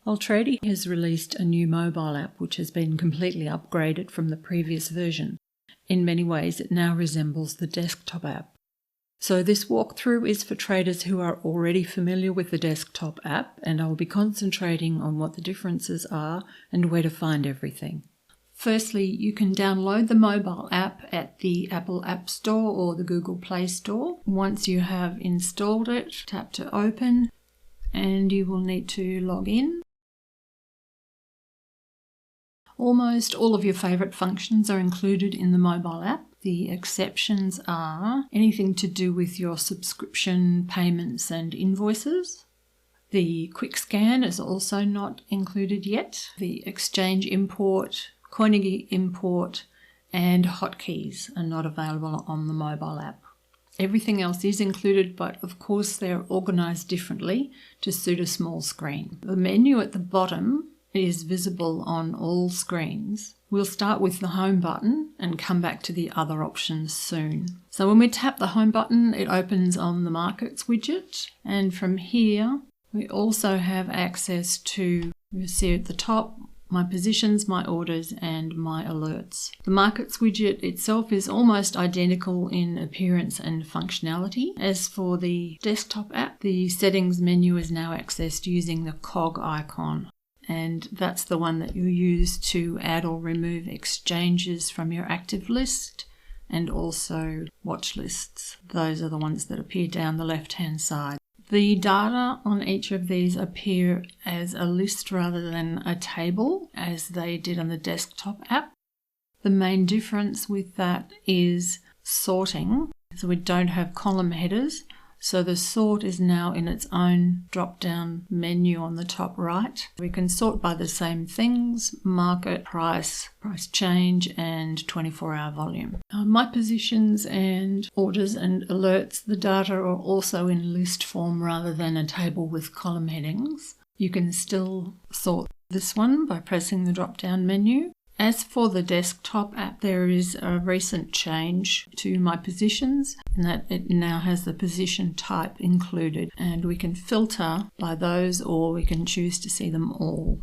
Altrady has released a new mobile app which has been completely upgraded from the previous version. In many ways, it now resembles the desktop app. So this walkthrough is for traders who are already familiar with the desktop app, and I will be concentrating on what the differences are and where to find everything. Firstly, you can download the mobile app at the Apple App Store or the Google Play Store. Once you have installed it, tap to open, and you will need to log in. Almost all of your favourite functions are included in the mobile app. The exceptions are anything to do with your subscription, payments and invoices. The quick scan is also not included yet. The exchange import, coinage import and hotkeys are not available on the mobile app. Everything else is included, but of course they're organised differently to suit a small screen. The menu at the bottom is visible on all screens. We'll start with the home button and come back to the other options soon. So when we tap the home button, it opens on the markets widget, and from here we also have access to, you see at the top, my positions, my orders and my alerts. The markets widget itself is almost identical in appearance and functionality. As for the desktop app, the settings menu is now accessed using the cog icon. And that's the one that you use to add or remove exchanges from your active list and also watch lists. Those are the ones that appear down the left-hand side. The data on each of these appear as a list rather than a table, as they did on the desktop app. The main difference with that is sorting. So we don't have column headers. So the sort is now in its own drop-down menu on the top right. We can sort by the same things: market, price, price change, and 24-hour volume. My positions and orders and alerts, the data are also in list form rather than a table with column headings. You can still sort this one by pressing the drop-down menu. As for the desktop app, there is a recent change to my positions in that it now has the position type included, and we can filter by those or we can choose to see them all.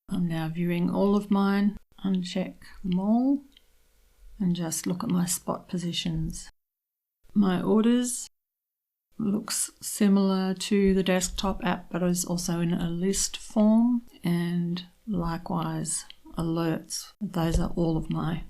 I'm now viewing all of mine, uncheck them all and just look at my spot positions. My orders looks similar to the desktop app but is also in a list form, and likewise alerts. Those are all of my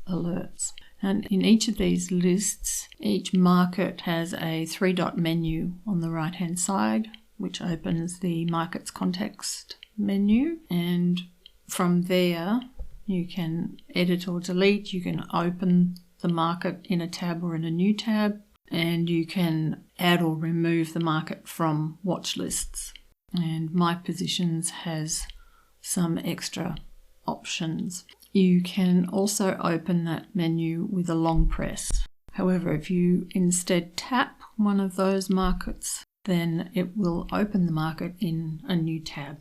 alerts. And in each of these lists, each market has a 3-dot menu on the right hand side, which opens the markets context menu. And from there, you can edit or delete. You can open the market in a tab or in a new tab, and you can add or remove the market from watch lists. And my positions has some extra options. You can also open that menu with a long press. However, if you instead tap one of those markets, then it will open the market in a new tab.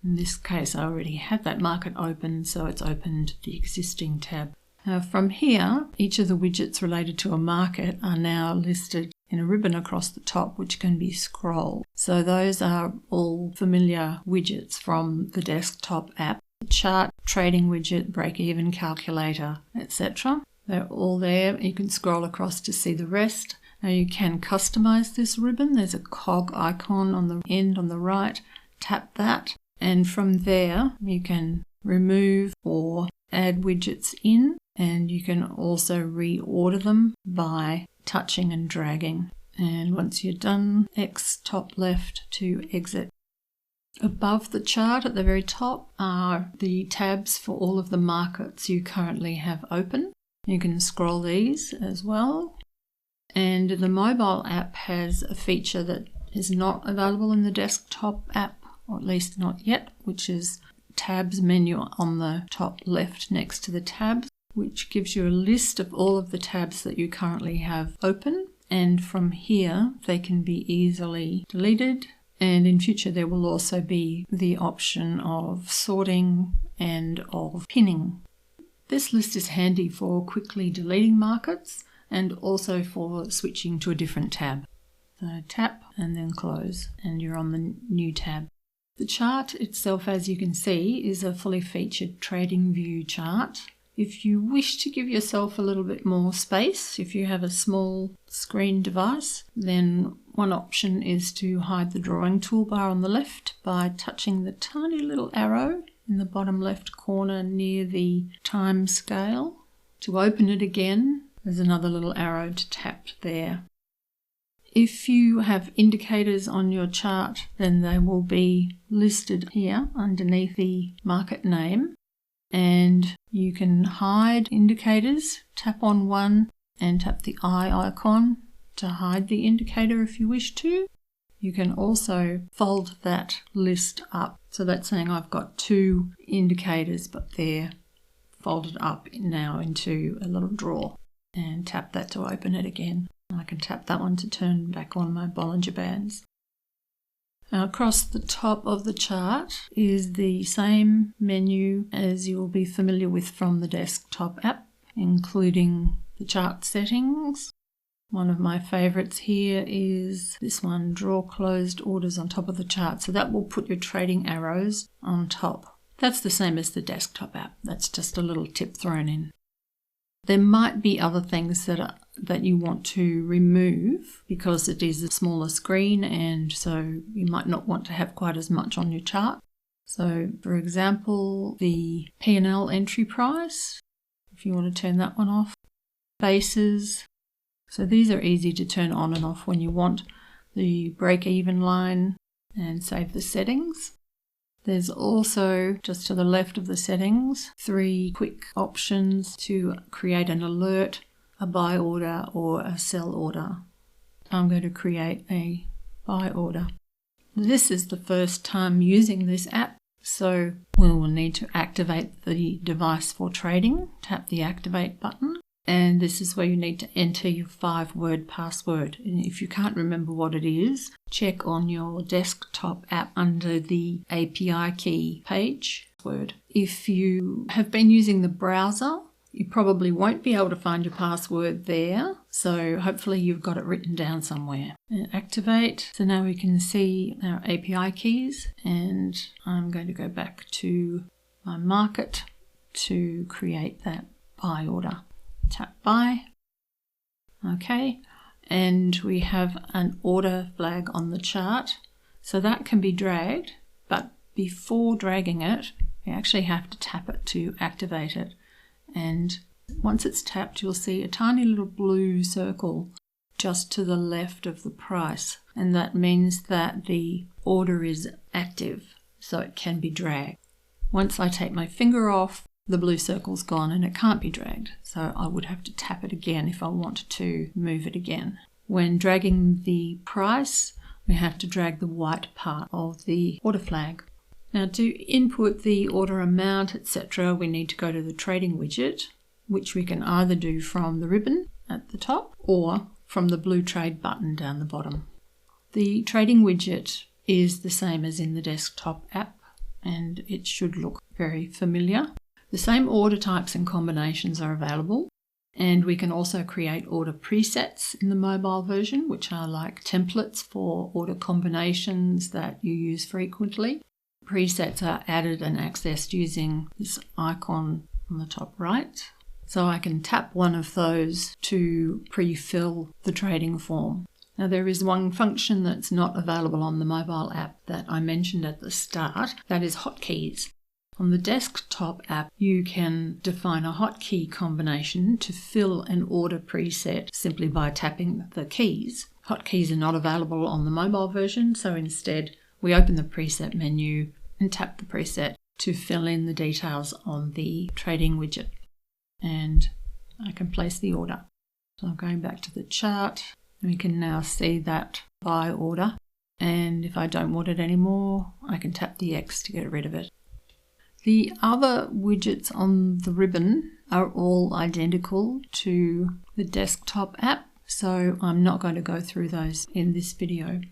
In this case, I already had that market open, so it's opened the existing tab. Now from here, each of the widgets related to a market are now listed in a ribbon across the top, which can be scrolled. So those are all familiar widgets from the desktop app: chart, trading widget, break-even calculator, etc. They're all there. You can scroll across to see the rest. Now you can customize this ribbon. There's a cog icon on the end on the right. Tap that, and from there you can remove or add widgets in, and you can also reorder them by touching and dragging. And once you're done, X top left to exit. Above the chart at the very top are the tabs for all of the markets you currently have open. You can scroll these as well. And the mobile app has a feature that is not available in the desktop app, or at least not yet, which is tabs menu on the top left next to the tabs, which gives you a list of all of the tabs that you currently have open. And from here, they can be easily deleted. And in future, there will also be the option of sorting and of pinning. This list is handy for quickly deleting markets and also for switching to a different tab. So tap and then close, and you're on the new tab. The chart itself, as you can see, is a fully featured TradingView chart. If you wish to give yourself a little bit more space, if you have a small screen device, then one option is to hide the drawing toolbar on the left by touching the tiny little arrow in the bottom left corner near the time scale. To open it again, there's another little arrow to tap there. If you have indicators on your chart, then they will be listed here underneath the market name. And you can hide indicators. Tap on one and tap the eye icon to hide the indicator if you wish to. You can also fold that list up. So that's saying I've got 2 indicators, but they're folded up now into a little drawer. And tap that to open it again. I can tap that one to turn back on my Bollinger Bands. Now across the top of the chart is the same menu as you'll be familiar with from the desktop app, including the chart settings. One of my favorites here is this one, draw closed orders on top of the chart. So that will put your trading arrows on top. That's the same as the desktop app. That's just a little tip thrown in. There might be other things that you want to remove because it is a smaller screen, and so you might not want to have quite as much on your chart. So for example, the P&L entry price, if you want to turn that one off. Bases. So these are easy to turn on and off when you want. The break-even line, and save the settings. There's also, just to the left of the settings, 3 quick options to create an alert, a buy order or a sell order. I'm going to create a buy order. This is the first time using this app, so we will need to activate the device for trading. Tap the activate button. And this is where you need to enter your 5-word password. And if you can't remember what it is, check on your desktop app under the API key page. If you have been using the browser, you probably won't be able to find your password there. So hopefully you've got it written down somewhere. And activate. So now we can see our API keys. And I'm going to go back to my market to create that buy order. Tap buy. Okay, and we have an order flag on the chart. So that can be dragged, but before dragging it, you actually have to tap it to activate it. And once it's tapped, you'll see a tiny little blue circle just to the left of the price. And that means that the order is active, so it can be dragged. Once I take my finger off, the blue circle's gone and it can't be dragged. So I would have to tap it again if I wanted to move it again. When dragging the price, we have to drag the white part of the order flag. Now to input the order amount, etc., we need to go to the trading widget, which we can either do from the ribbon at the top or from the blue trade button down the bottom. The trading widget is the same as in the desktop app, and it should look very familiar. The same order types and combinations are available, and we can also create order presets in the mobile version, which are like templates for order combinations that you use frequently. Presets are added and accessed using this icon on the top right. So I can tap one of those to pre-fill the trading form. Now there is one function that's not available on the mobile app that I mentioned at the start, that is hotkeys. On the desktop app, you can define a hotkey combination to fill an order preset simply by tapping the keys. Hotkeys are not available on the mobile version, so instead we open the preset menu and tap the preset to fill in the details on the trading widget. And I can place the order. So I'm going back to the chart, and we can now see that buy order. And if I don't want it anymore, I can tap the X to get rid of it. The other widgets on the ribbon are all identical to the desktop app, so I'm not going to go through those in this video.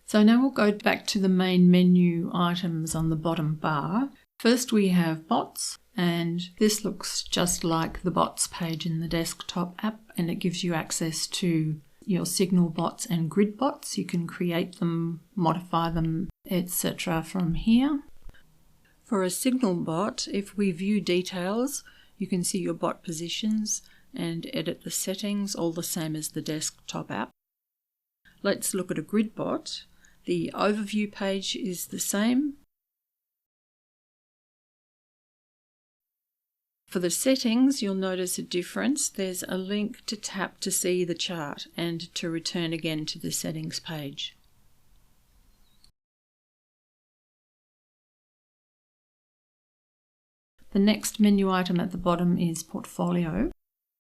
So now we'll go back to the main menu items on the bottom bar. First we have bots, and this looks just like the bots page in the desktop app, and it gives you access to your signal bots and grid bots. You can create them, modify them, etc. from here. For a signal bot, if we view details, you can see your bot positions and edit the settings, all the same as the desktop app. Let's look at a grid bot. The overview page is the same. For the settings, you'll notice a difference. There's a link to tap to see the chart and to return again to the settings page. The next menu item at the bottom is Portfolio.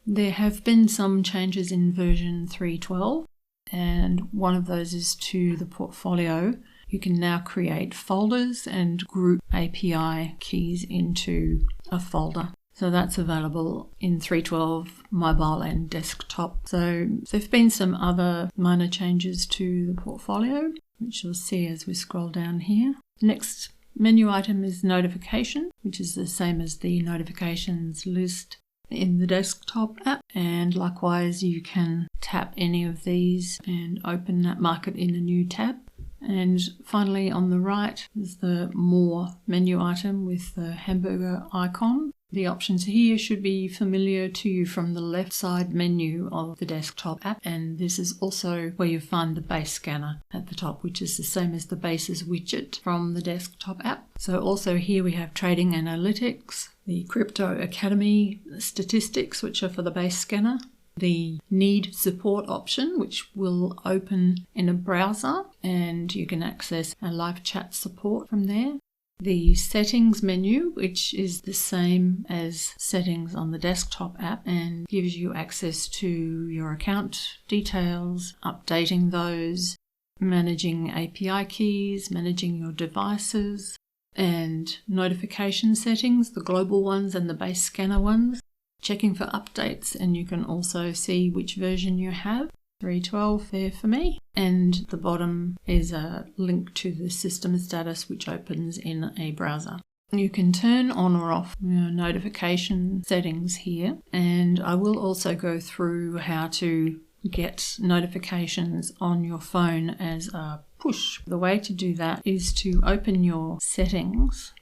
There have been some changes in version 3.12, and one of those is to the portfolio. You can now create folders and group API keys into a folder. So that's available in 3.12 mobile and desktop. So there have been some other minor changes to the portfolio, which you'll see as we scroll down here. Next menu item is Notification, which is the same as the notifications list in the desktop app. And likewise, you can tap any of these and open that market in a new tab. And finally, on the right is the More menu item with the hamburger icon. The options here should be familiar to you from the left side menu of the desktop app, and this is also where you find the base scanner at the top, which is the same as the bases widget from the desktop app. So also here we have Trading Analytics, the Crypto Academy statistics, which are for the base scanner, the Need Support option, which will open in a browser, and you can access a live chat support from there. The Settings menu, which is the same as settings on the desktop app and gives you access to your account details, updating those, managing API keys, managing your devices, and notification settings, the global ones and the base scanner ones, checking for updates, and you can also see which version you have. 3.12 there for me, and the bottom is a link to the system status which opens in a browser. You can turn on or off your notification settings here, and I will also go through how to get notifications on your phone as a push. The way to do that is to open your settings,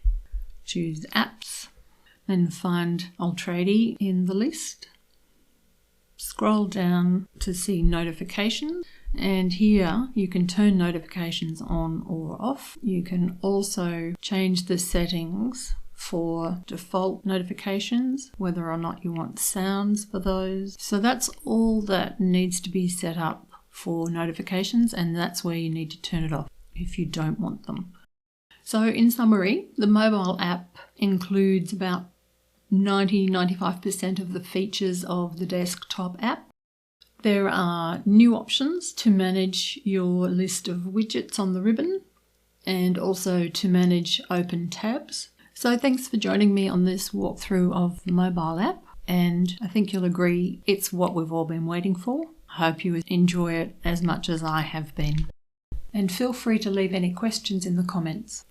choose Apps, and find Altrady in the list. Scroll down to see Notifications, and here you can turn notifications on or off. You can also change the settings for default notifications, whether or not you want sounds for those. So that's all that needs to be set up for notifications, and that's where you need to turn it off if you don't want them. So in summary, the mobile app includes about 90-95% of the features of the desktop app. There are new options to manage your list of widgets on the ribbon and also to manage open tabs. So thanks for joining me on this walkthrough of the mobile app, and I think you'll agree it's what we've all been waiting for. I hope you enjoy it as much as I have been. And feel free to leave any questions in the comments.